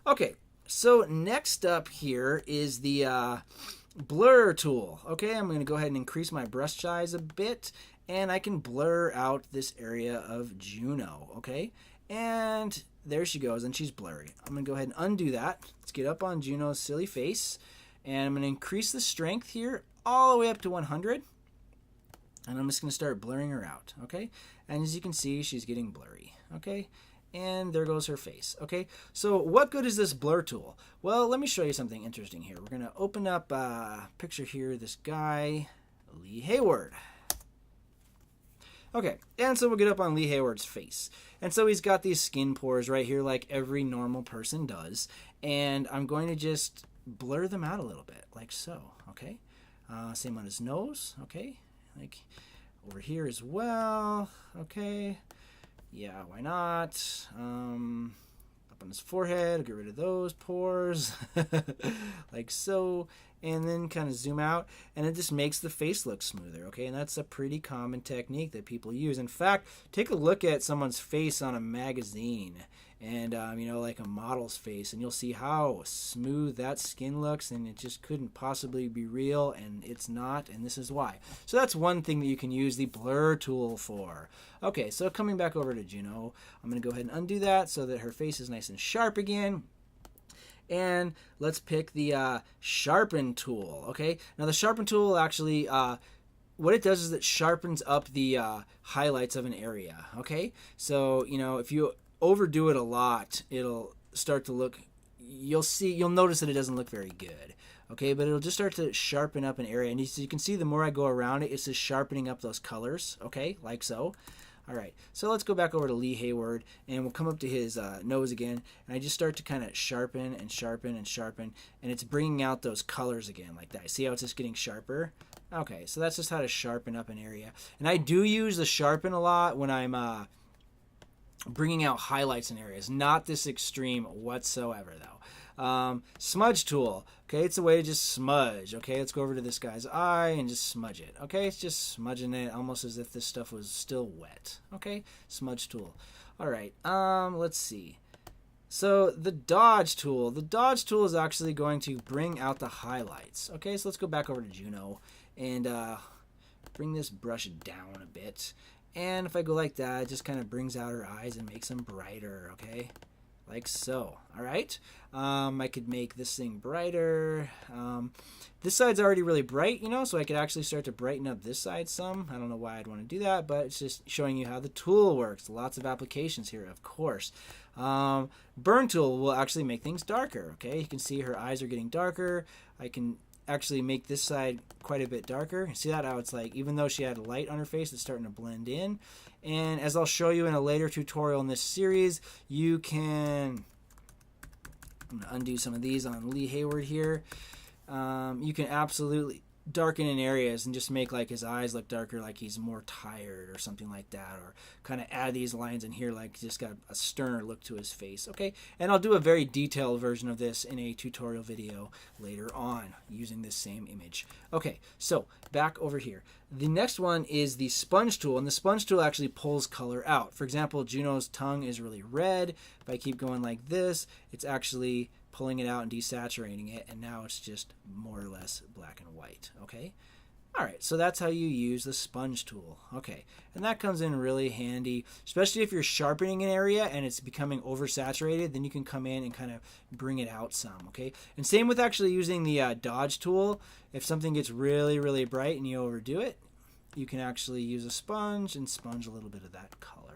Okay, so next up here is the blur tool. Okay, I'm going to go ahead and increase my brush size a bit, and I can blur out this area of Juno. Okay, and there she goes, and she's blurry. I'm going to go ahead and undo that. Let's get up on Juno's silly face, and I'm going to increase the strength here all the way up to 100, and I'm just going to start blurring her out. Okay, and as you can see, she's getting blurry. Okay, and there goes her face. Okay, so what good is this blur tool? Well, let me show you something interesting here. We're going to open up a picture here, this guy, Lee Hayward. Okay, and so we'll get up on Lee Hayward's face. And so he's got these skin pores right here like every normal person does. And I'm going to just blur them out a little bit, like so, okay? Same on his nose, okay? Like over here as well, okay? Yeah, why not? Up on his forehead, I'll get rid of those pores, like so, and then kind of zoom out, and it just makes the face look smoother, okay? And that's a pretty common technique that people use. In fact, take a look at someone's face on a magazine, and you know, like a model's face, and you'll see how smooth that skin looks, and it just couldn't possibly be real, and it's not, and this is why. So that's one thing that you can use the blur tool for. Okay, so coming back over to Juno, I'm going to go ahead and undo that so that her face is nice and sharp again. And let's pick the sharpen tool. Okay, now the sharpen tool actually, what it does is it sharpens up the highlights of an area. Okay, so you know, if you overdo it a lot, it'll start to look, you'll notice that it doesn't look very good. Okay, but it'll just start to sharpen up an area, and you can see the more I go around it, it's just sharpening up those colors. Okay, like so. All right, so let's go back over to Lee Hayward, and we'll come up to his nose again, and I just start to kind of sharpen and sharpen and sharpen, and it's bringing out those colors again like that. See how it's just getting sharper? Okay, so that's just how to sharpen up an area. And I do use the sharpen a lot when I'm bringing out highlights in areas. Not this extreme whatsoever, though. Smudge tool. Okay, it's a way to just smudge. Okay, let's go over to this guy's eye and just smudge it. Okay, it's just smudging it almost as if this stuff was still wet. Okay, smudge tool. All right, let's see. So the dodge tool. The dodge tool is actually going to bring out the highlights. Okay, so let's go back over to Juno and bring this brush down a bit. And if I go like that, it just kind of brings out her eyes and makes them brighter, okay? Like so, all right? I could make this thing brighter. This side's already really bright, you know, so I could actually start to brighten up this side some. I don't know why I'd want to do that, but it's just showing you how the tool works. Lots of applications here, of course. Burn tool will actually make things darker, okay? You can see her eyes are getting darker. I can actually make this side quite a bit darker. See that how it's like, even though she had light on her face, it's starting to blend in. And as I'll show you in a later tutorial in this series, you can, I'm going to undo some of these on Lee Hayward here. You can absolutely darken in areas and just make like his eyes look darker, like he's more tired or something like that, or kind of add these lines in here like just got a sterner look to his face. Okay, and I'll do a very detailed version of this in a tutorial video later on using this same image. Okay, so back over here, the next one is the sponge tool, and the sponge tool actually pulls color out. For example, Juno's tongue is really red. If I keep going like this, it's actually pulling it out and desaturating it, and now it's just more or less black and white. Okay, all right, so that's how you use the sponge tool. Okay, and that comes in really handy, especially if you're sharpening an area and it's becoming oversaturated. Then you can come in and kind of bring it out some. Okay, and same with actually using the dodge tool. If something gets really, really bright and you overdo it, you can actually use a sponge and sponge a little bit of that color.